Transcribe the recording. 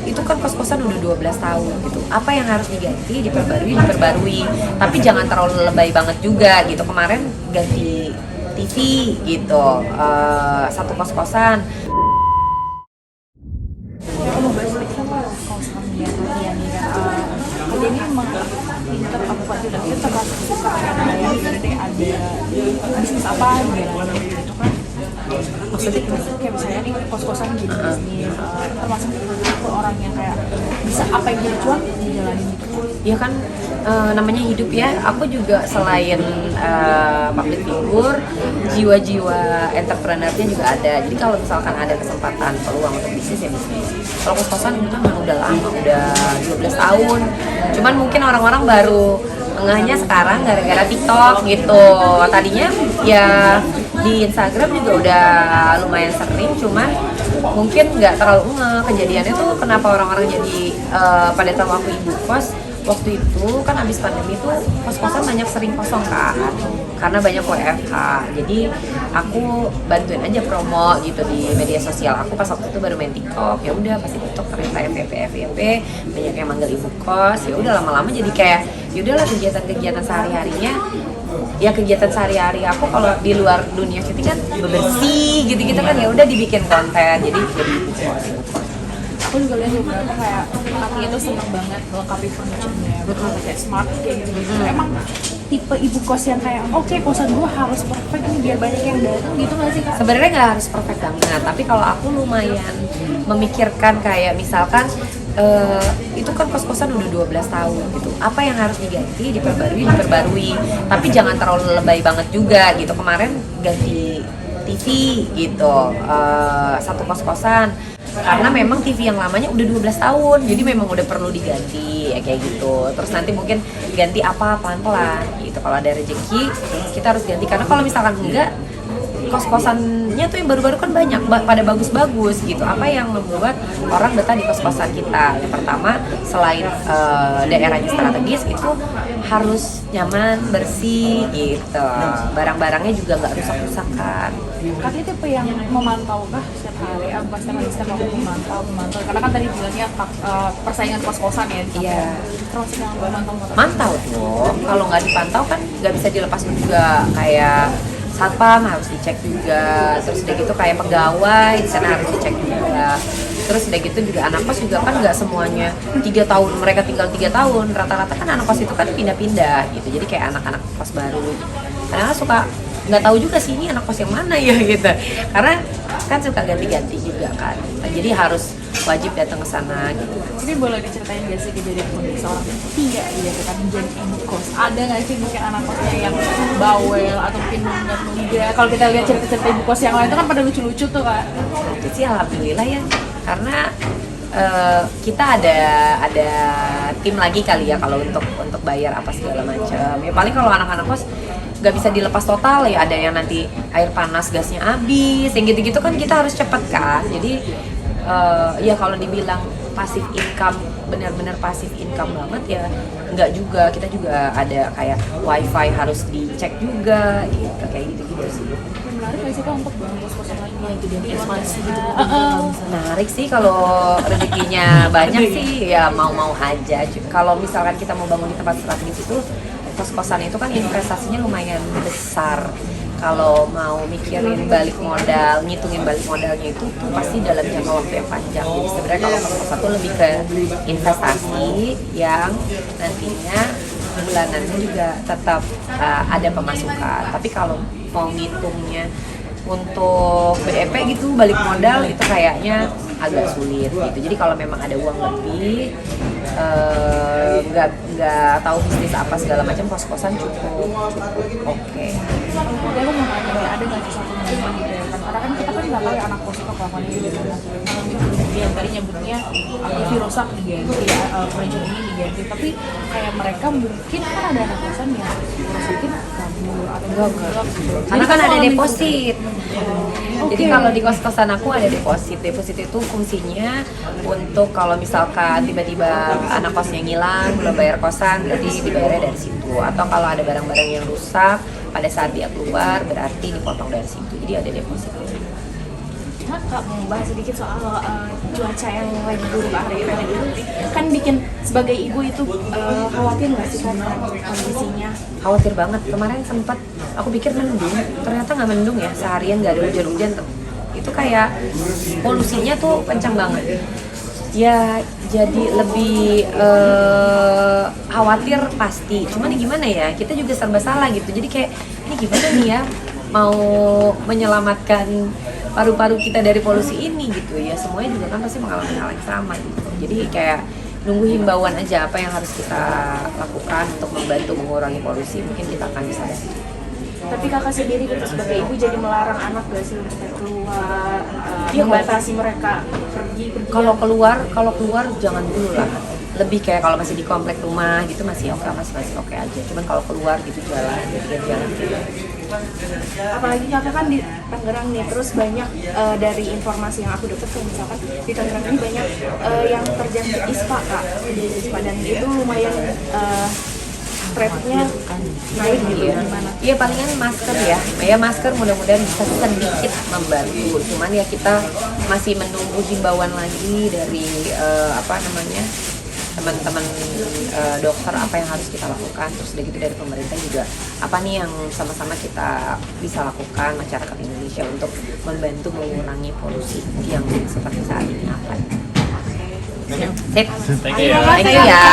itu kan kos-kosan udah 12 tahun gitu. Apa yang harus diganti, diperbarui. Tapi jangan terlalu lebay banget juga gitu. Kemarin ganti TV gitu, satu kos-kosan. Aku mau bahas sedikit sama kalau misalkan dia latihan nih kan dia ini emang pinter apa bukan tidak dia termasuk suka kayak berarti ada bisnis apa dijalanin gitu kan maksudnya kayak misalnya nih kos-kosan gitu bisnis termasuk aku orang yang kayak bisa apa yang dia cuan dijalanin gitu Ya kan namanya hidup ya. Aku juga selain public figure, jiwa-jiwa entrepreneurnya juga ada. Jadi kalau misalkan ada kesempatan peluang untuk bisnis ya bisnis. Kalau kos-kosan itu kan udah lama, udah 12 tahun. Cuman mungkin orang-orang baru ngehnya sekarang gara-gara TikTok gitu. Tadinya ya di Instagram juga udah lumayan sering, cuman mungkin nggak terlalu kejadiannya tuh kenapa orang-orang jadi pada tahu aku ibu kos. Waktu itu kan habis pandemi tuh kos-kosan banyak sering kosong kan karena banyak WFH. Jadi aku bantuin aja promo gitu di media sosial aku pas waktu itu baru main TikTok. Ya udah pasti TikTok ternyata FYP banyak yang manggil ibu kos. Ya udah lama-lama jadi kayak ya udahlah kegiatan-kegiatan sehari-harinya ya kegiatan sehari-hari aku kalau di luar dunia syuting kan bebersih gitu-gitu kan ya udah dibikin konten jadi ibu kos. aku juga lihat beberapa kayak kakaknya tuh seneng banget melengkapi furniture-nya betul kayak smart kayak gitu emang tipe ibu kos yang kayak oke, kosan gue harus perfect nih biar banyak yang datang gitu nggak sih kak? Sebenarnya nggak harus perfect banget, tapi kalau aku lumayan memikirkan kayak misalkan itu kan kos-kosan udah 12 tahun gitu. Apa yang harus diganti, diperbarui. Tapi jangan terlalu lebay banget juga gitu. Kemarin ganti TV gitu, satu kos-kosan. Karena memang TV yang lamanya udah 12 tahun, jadi memang udah perlu diganti ya kayak gitu. Terus nanti mungkin ganti apa pelan-pelan gitu. Kalau ada rezeki kita harus ganti. Karena kalau misalkan enggak, kos-kosannya tuh yang baru-baru kan banyak pada bagus-bagus gitu. Apa yang membuat orang betah di kos-kosan kita? Yang pertama selain daerahnya strategis itu harus nyaman, bersih gitu. Barang-barangnya juga nggak rusak-rusakan. Katanya tipe yang memantau kah setiap hari? Apa setiap hari setiap waktu memantau? Karena kan tadi bilangnya persaingan kos-kosan ya. Iya. Terus yang memantau. Mantau dong. Kalau nggak dipantau kan nggak bisa dilepas juga kayak satpam harus dicek juga, terus udah gitu kayak pegawai di sana harus dicek juga, terus udah gitu juga anak kos juga kan nggak semuanya 3 tahun mereka tinggal 3 tahun, rata-rata kan anak kos itu kan pindah-pindah gitu, jadi kayak anak-anak kos baru kadang suka nggak tahu juga sih ini anak kos yang mana ya gitu, karena kan suka ganti-ganti juga kan, jadi harus wajib datang ke sana gitu. Ini boleh diceritain gak sih kejadian unik seorang tiga gitu kan menjadi ibu kos? Ada nggak sih mungkin anak kosnya yang bawel atau mungkin nunggak? Kalau kita lihat cerita-cerita ibu kos yang lain itu kan pada lucu-lucu tuh kan? Itu sih alhamdulillah ya, karena kita ada tim lagi kali ya kalau untuk bayar apa segala macam. Ya paling kalau anak-anak kos nggak bisa dilepas total ya, ada yang nanti air panas gasnya habis, yang gitu-gitu kan kita harus cepet kan. Jadi ya kalau dibilang pasif income, benar-benar pasif income banget ya nggak juga, kita juga ada kayak wifi harus dicek juga gitu, kayak gitu-gitu sih. Menarik nggak sih kak untuk bangun kos-kosan lagi yang gede ekspansi gitu? Menarik sih kalau rezekinya banyak sih ya mau-mau aja. Kalau misalkan kita mau bangun di tempat strategis itu kos-kosan itu kan investasinya lumayan besar. Kalau mau mikirin balik modal, ngitungin balik modalnya itu tuh pasti dalam jangka waktu yang panjang. Jadi sebenarnya kalau kos-kosan tuh lebih ke investasi yang nantinya bulanannya juga tetap ada pemasukan. Tapi kalau mau ngitungnya untuk BEP gitu balik modal itu kayaknya agak sulit gitu. Jadi kalau memang ada uang lebih, nggak tahu bisnis apa segala macam, kos-kosan cukup oke. Jadi aku mau nanya nih, ada nggak sih satu momen gitu ya kan? Karena kan kita kan nggak tahu ya anak kos itu kelakuannya gimana. Yang tadi nyebutnya TV rusak diganti, furniture ini diganti. Tapi kayak mereka mungkin kan ada anak kosan yang rusakin kabur atau enggak gitu. Karena kan ada deposit. Jadi kalau di kos-kosan aku ada deposit. Deposit itu fungsinya untuk kalau misalkan tiba-tiba anak kosnya ngilang, belum bayar kosan, berarti dibayarnya dari situ. Atau kalau ada barang-barang yang rusak pada saat dia keluar, berarti dipotong dari situ. Jadi ada deposit. Cuma Kak mau bahas sedikit soal cuaca yang lagi buruk akhir-akhir ini kan bikin sebagai ibu itu khawatir nggak sih kan kondisinya? Khawatir banget. Kemarin sempat aku pikir mendung, ternyata nggak mendung ya, seharian nggak ada hujan-hujan. Itu kayak polusinya tuh kencang banget. Ya jadi lebih khawatir pasti. Cuman gimana ya, kita juga serba salah gitu. Jadi kayak ini gimana nih ya mau menyelamatkan paru-paru kita dari polusi ini gitu ya. Semuanya juga kan pasti mengalami hal yang sama gitu. Jadi kayak nunggu himbauan aja apa yang harus kita lakukan untuk membantu mengurangi polusi, mungkin kita akan bisa bantu. Tapi kakak sendiri gitu sebagai ibu jadi melarang anak gak sih untuk keluar, Iya, membatasi mereka pergi pergi. Kalau keluar jangan dulu lah. Lebih kayak kalau masih di komplek rumah gitu masih oke, masih oke aja. Cuman kalau keluar gitu jalan gitu. Apalagi kakak kan di Tangerang nih, terus banyak dari informasi yang aku dapat kayak misalkan di Tangerang ini banyak yang terjangkit ISPA kak, ISPA, dan itu lumayan trafficnya naik gitu ya. Gimana? Iya palingan masker ya. Ya masker mudah-mudahan bisa sedikit membantu. Cuman ya kita masih menunggu himbauan lagi dari teman-teman dokter apa yang harus kita lakukan. Terus udah gitu dari pemerintah juga apa nih yang sama-sama kita bisa lakukan masyarakat Indonesia untuk membantu mengurangi polusi yang seperti saat ini apa. Sip. Thank you ya. Thank you ya.